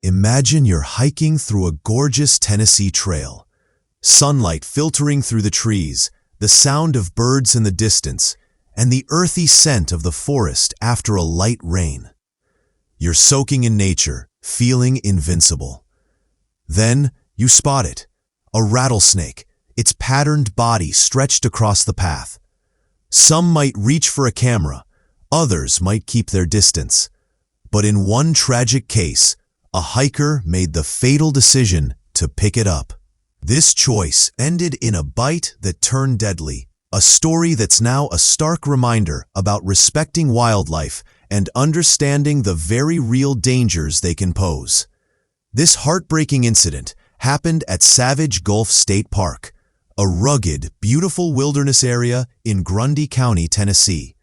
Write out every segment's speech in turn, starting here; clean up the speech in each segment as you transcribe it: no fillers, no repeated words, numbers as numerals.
Imagine you're hiking through a gorgeous Tennessee trail. Sunlight filtering through the trees, the sound of birds in the distance, and the earthy scent of the forest after a light rain. You're soaking in nature, feeling invincible. Then you spot it, a rattlesnake, its patterned body stretched across the path. Some might reach for a camera, others might keep their distance. But in one tragic case, a hiker made the fatal decision to pick it up. This choice ended in a bite that turned deadly, a story that's now a stark reminder about respecting wildlife and understanding the very real dangers they can pose. This heartbreaking incident happened at Savage Gulf State Park, a rugged, beautiful wilderness area in Grundy County, Tennessee.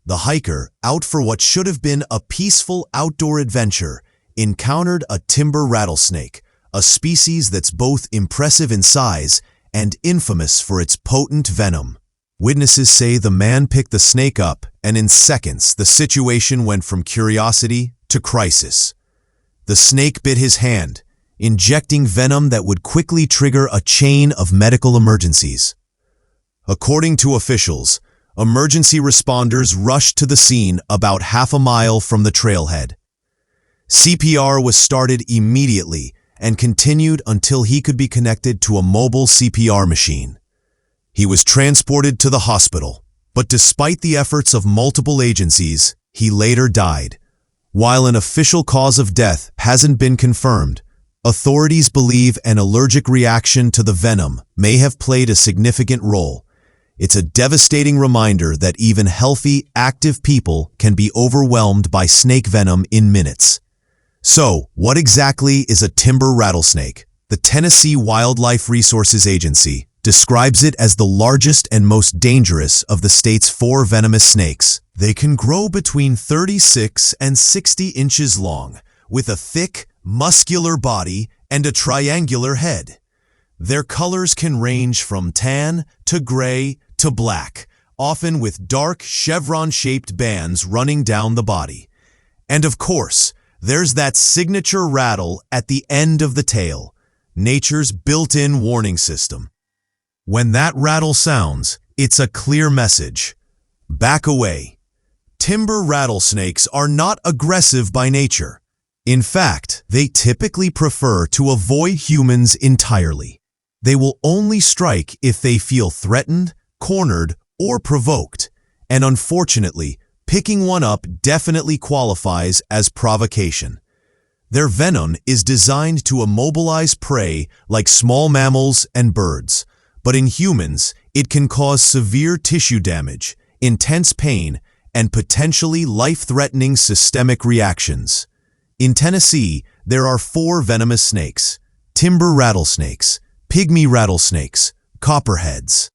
The hiker, out for what should have been a peaceful outdoor adventure, encountered a timber rattlesnake, a species that's both impressive in size and infamous for its potent venom. Witnesses say the man picked the snake up, and in seconds the situation went from curiosity to crisis. The snake bit his hand, injecting venom that would quickly trigger a chain of medical emergencies. According to officials, emergency responders rushed to the scene about half a mile from the trailhead. CPR was started immediately and continued until he could be connected to a mobile CPR machine. He was transported to the hospital, but despite the efforts of multiple agencies, he later died. While an official cause of death hasn't been confirmed, authorities believe an allergic reaction to the venom may have played a significant role. It's a devastating reminder that even healthy, active people can be overwhelmed by snake venom in minutes. So, what exactly is a timber rattlesnake? The Tennessee Wildlife Resources Agency describes it as the largest and most dangerous of the state's 4 venomous snakes. They can grow between 36 and 60 inches long, with a thick, muscular body and a triangular head. Their colors can range from tan to gray to black, often with dark chevron-shaped bands running down the body. And of course, there's that signature rattle at the end of the tail, nature's built-in warning system. When that rattle sounds, it's a clear message. Back away. Timber rattlesnakes are not aggressive by nature. In fact, they typically prefer to avoid humans entirely. They will only strike if they feel threatened, cornered, or provoked. And unfortunately, picking one up definitely qualifies as provocation. Their venom is designed to immobilize prey like small mammals and birds, but in humans, it can cause severe tissue damage, intense pain, and potentially life-threatening systemic reactions. In Tennessee, there are 4 venomous snakes: timber rattlesnakes, pygmy rattlesnakes, copperheads,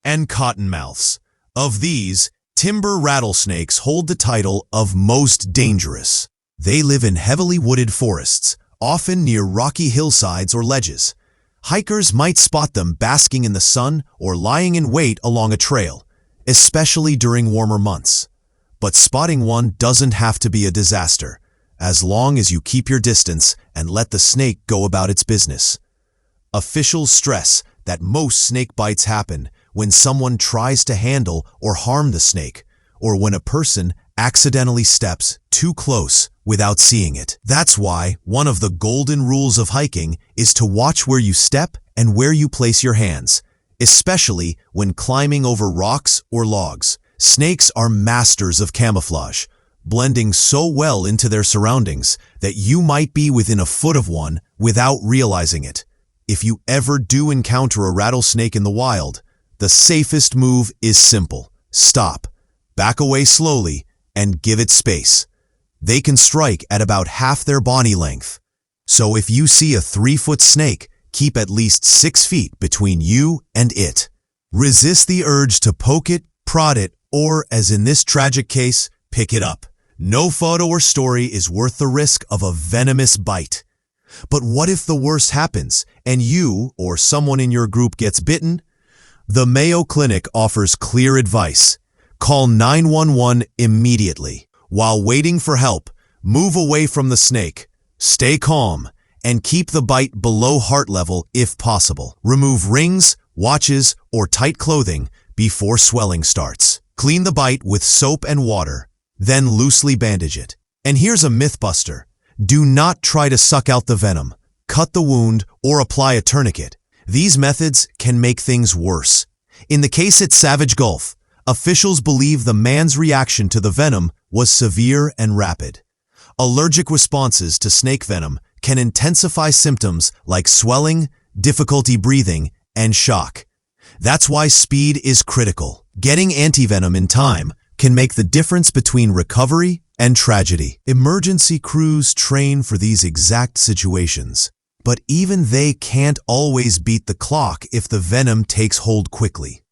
and cottonmouths. Of these, timber rattlesnakes hold the title of most dangerous. They live in heavily wooded forests, often near rocky hillsides or ledges. Hikers might spot them basking in the sun or lying in wait along a trail, especially during warmer months. But spotting one doesn't have to be a disaster, as long as you keep your distance and let the snake go about its business. Officials stress that most snake bites happen when someone tries to handle or harm the snake, or when a person accidentally steps too close without seeing it. That's why one of the golden rules of hiking is to watch where you step and where you place your hands, especially when climbing over rocks or logs. Snakes are masters of camouflage, blending so well into their surroundings that you might be within a foot of one without realizing it. If you ever do encounter a rattlesnake in the wild, the safest move is simple. Stop, back away slowly, and give it space. They can strike at about half their body length. So if you see a 3-foot snake, keep at least 6 feet between you and it. Resist the urge to poke it, prod it, or, as in this tragic case, pick it up. No photo or story is worth the risk of a venomous bite. But what if the worst happens and you or someone in your group gets bitten? The Mayo Clinic offers clear advice. Call 911 immediately. While waiting for help, move away from the snake. Stay calm and keep the bite below heart level if possible. Remove rings, watches, or tight clothing before swelling starts. Clean the bite with soap and water, then loosely bandage it. And here's a myth buster. Do not try to suck out the venom, cut the wound, or apply a tourniquet. These methods can make things worse. In the case at Savage Gulf, officials believe the man's reaction to the venom was severe and rapid. Allergic responses to snake venom can intensify symptoms like swelling, difficulty breathing, and shock. That's why speed is critical. Getting antivenom in time can make the difference between recovery and tragedy. Emergency crews train for these exact situations, but even they can't always beat the clock if the venom takes hold quickly.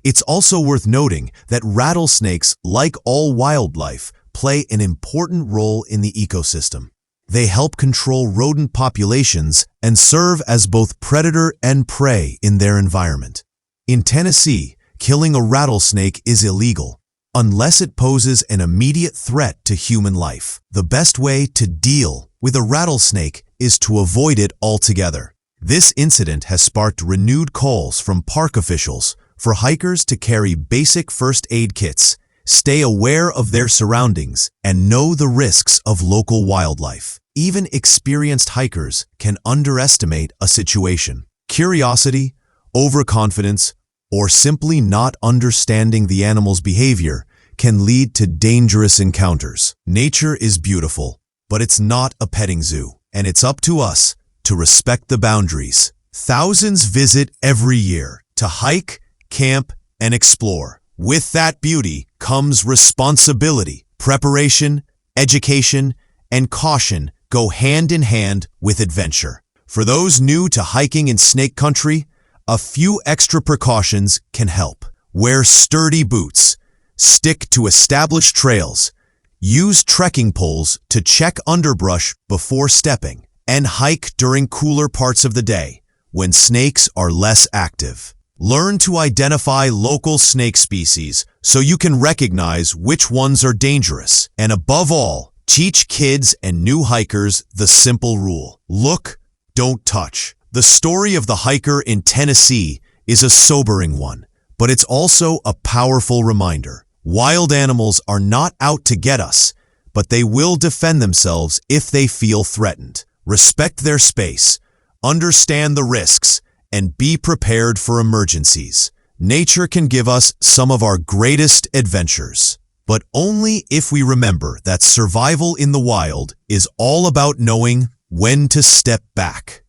It's also worth noting that rattlesnakes, like all wildlife, play an important role in the ecosystem. They help control rodent populations and serve as both predator and prey in their environment. In Tennessee, killing a rattlesnake is illegal, unless it poses an immediate threat to human life. The best way to deal with a rattlesnake is to avoid it altogether. This incident has sparked renewed calls from park officials for hikers to carry basic first aid kits, stay aware of their surroundings, and know the risks of local wildlife. Even experienced hikers can underestimate a situation. Curiosity, overconfidence, or simply not understanding the animal's behavior can lead to dangerous encounters. Nature is beautiful, but it's not a petting zoo, and it's up to us to respect the boundaries. Thousands visit every year to hike, camp, and explore. With that beauty comes responsibility. Preparation, education, and caution go hand in hand with adventure. For those new to hiking in snake country, a few extra precautions can help. Wear sturdy boots, stick to established trails, use trekking poles to check underbrush before stepping, and hike during cooler parts of the day when snakes are less active. Learn to identify local snake species so you can recognize which ones are dangerous. And above all, teach kids and new hikers the simple rule: look, don't touch. The story of the hiker in Tennessee is a sobering one, but it's also a powerful reminder. Wild animals are not out to get us, but they will defend themselves if they feel threatened. Respect their space, understand the risks, and be prepared for emergencies. Nature can give us some of our greatest adventures, but only if we remember that survival in the wild is all about knowing when to step back.